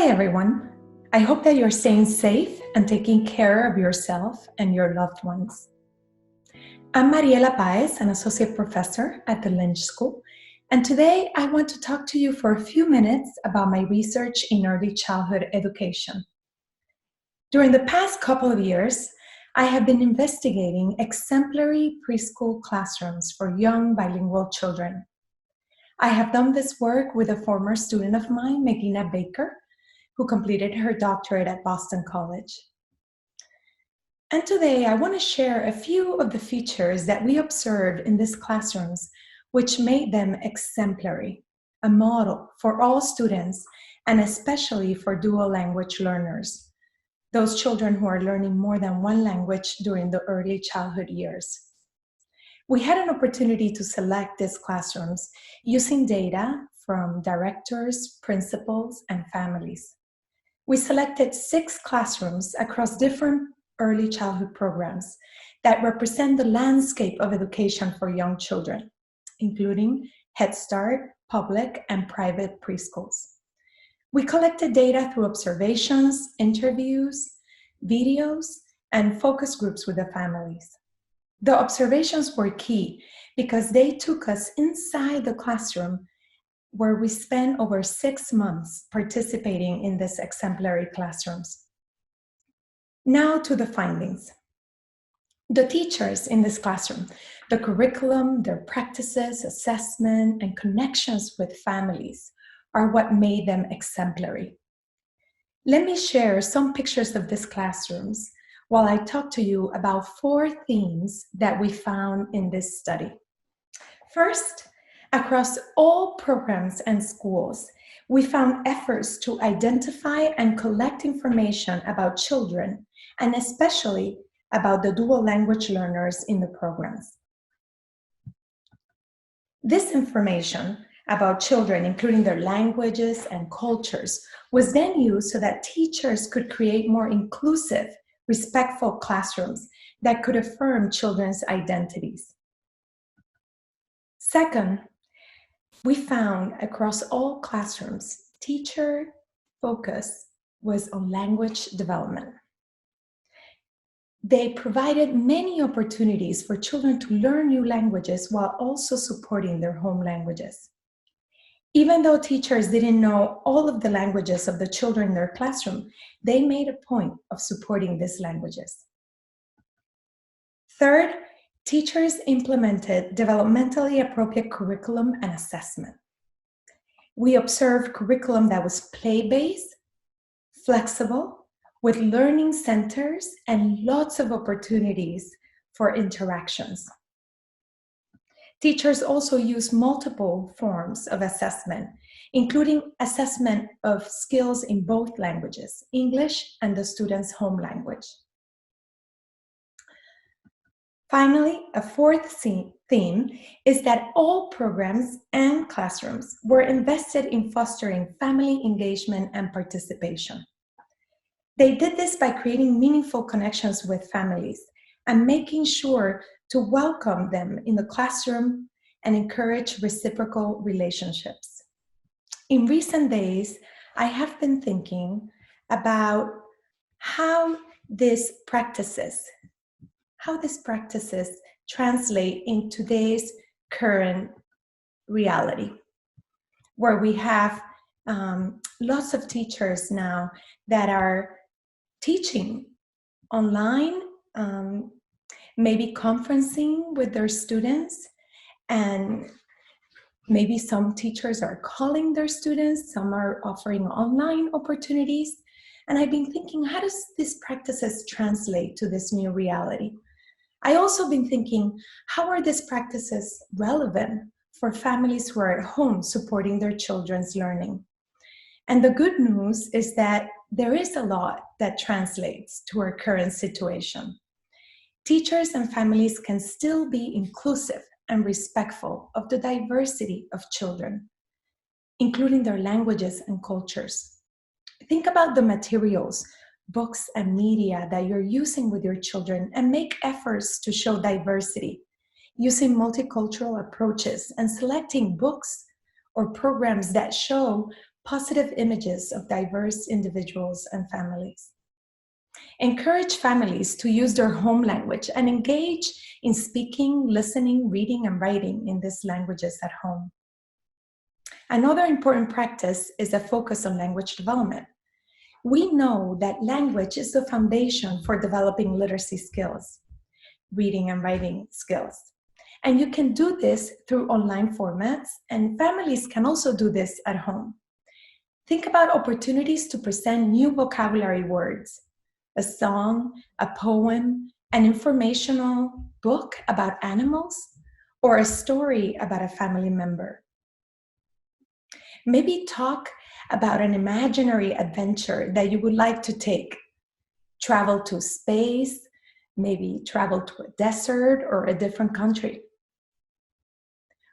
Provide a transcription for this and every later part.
Hi everyone. I hope that you're staying safe and taking care of yourself and your loved ones. I'm Mariela Páez, an associate professor at the Lynch School, and today I want to talk to you for a few minutes about my research in early childhood education. During the past couple of years, I have been investigating exemplary preschool classrooms for young bilingual children. I have done this work with a former student of mine, Megina Baker, who completed her doctorate at Boston College. And today I want to share a few of the features that we observed in these classrooms which made them exemplary, a model for all students and especially for dual language learners, those children who are learning more than one language during the early childhood years. We had an opportunity to select these classrooms using data from directors, principals, and families. We selected 6 classrooms across different early childhood programs that represent the landscape of education for young children, including Head Start, public, and private preschools. We collected data through observations, interviews, videos, and focus groups with the families. The observations were key because they took us inside the classroom where we spent over 6 months participating in these exemplary classrooms. Now to the findings. The teachers in this classroom, the curriculum, their practices, assessment, and connections with families are what made them exemplary. Let me share some pictures of these classrooms while I talk to you about 4 themes that we found in this study. First, across all programs and schools, we found efforts to identify and collect information about children, and especially about the dual language learners in the programs. This information about children, including their languages and cultures, was then used so that teachers could create more inclusive, respectful classrooms that could affirm children's identities. Second, we found across all classrooms, teacher focus was on language development. They provided many opportunities for children to learn new languages while also supporting their home languages. Even though teachers didn't know all of the languages of the children in their classroom, they made a point of supporting these languages. Third, teachers implemented developmentally appropriate curriculum and assessment. We observed curriculum that was play-based, flexible, with learning centers and lots of opportunities for interactions. Teachers also used multiple forms of assessment, including assessment of skills in both languages, English and the student's home language. Finally, a 4th theme is that all programs and classrooms were invested in fostering family engagement and participation. They did this by creating meaningful connections with families and making sure to welcome them in the classroom and encourage reciprocal relationships. In recent days, I have been thinking about how these practices translate in today's current reality, where we have lots of teachers now that are teaching online, maybe conferencing with their students, and maybe some teachers are calling their students, some are offering online opportunities. And I've been thinking, how does these practices translate to this new reality? I also been thinking, how are these practices relevant for families who are at home supporting their children's learning? And the good news is that there is a lot that translates to our current situation. Teachers and families can still be inclusive and respectful of the diversity of children, including their languages and cultures. Think about the materials, books and media that you're using with your children, and make efforts to show diversity, using multicultural approaches and selecting books or programs that show positive images of diverse individuals and families. Encourage families to use their home language and engage in speaking, listening, reading, and writing in these languages at home. Another important practice is a focus on language development. We know that language is the foundation for developing literacy skills, reading and writing skills. And you can do this through online formats, and families can also do this at home. Think about opportunities to present new vocabulary words, a song, a poem, an informational book about animals, or a story about a family member. Maybe talk about an imaginary adventure that you would like to take. Travel to space, maybe travel to a desert or a different country.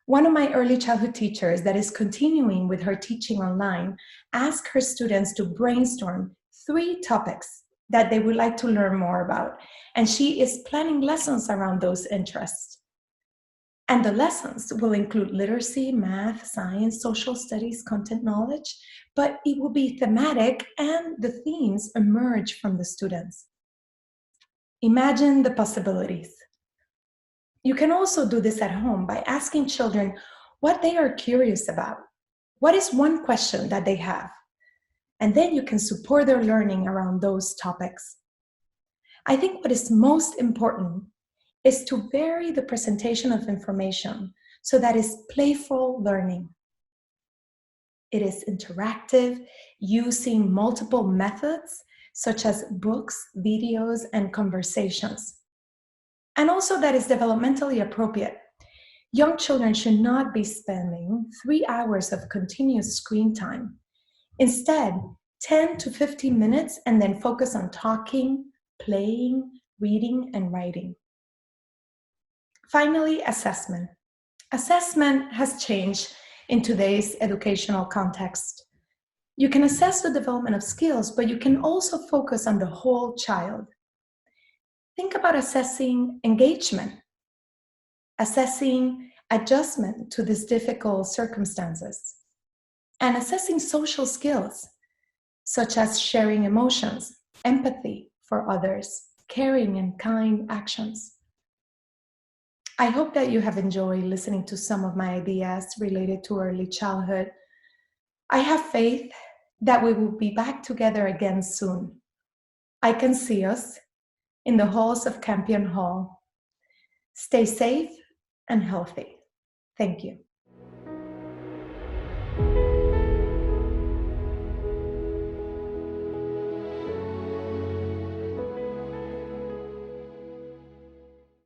One of my early childhood teachers that is continuing with her teaching online asked her students to brainstorm 3 topics that they would like to learn more about. And she is planning lessons around those interests. And the lessons will include literacy, math, science, social studies, content knowledge, but it will be thematic and the themes emerge from the students. Imagine the possibilities. You can also do this at home by asking children what they are curious about. What is one question that they have? And then you can support their learning around those topics. I think what is most important is to vary the presentation of information so that it's playful learning. It is interactive, using multiple methods such as books, videos, and conversations. And also that is developmentally appropriate. Young children should not be spending 3 hours of continuous screen time. Instead, 10 to 15 minutes and then focus on talking, playing, reading, and writing. Finally, assessment. Assessment has changed in today's educational context. You can assess the development of skills, but you can also focus on the whole child. Think about assessing engagement, assessing adjustment to these difficult circumstances, and assessing social skills, such as sharing emotions, empathy for others, caring and kind actions. I hope that you have enjoyed listening to some of my ideas related to early childhood. I have faith that we will be back together again soon. I can see us in the halls of Campion Hall. Stay safe and healthy. Thank you.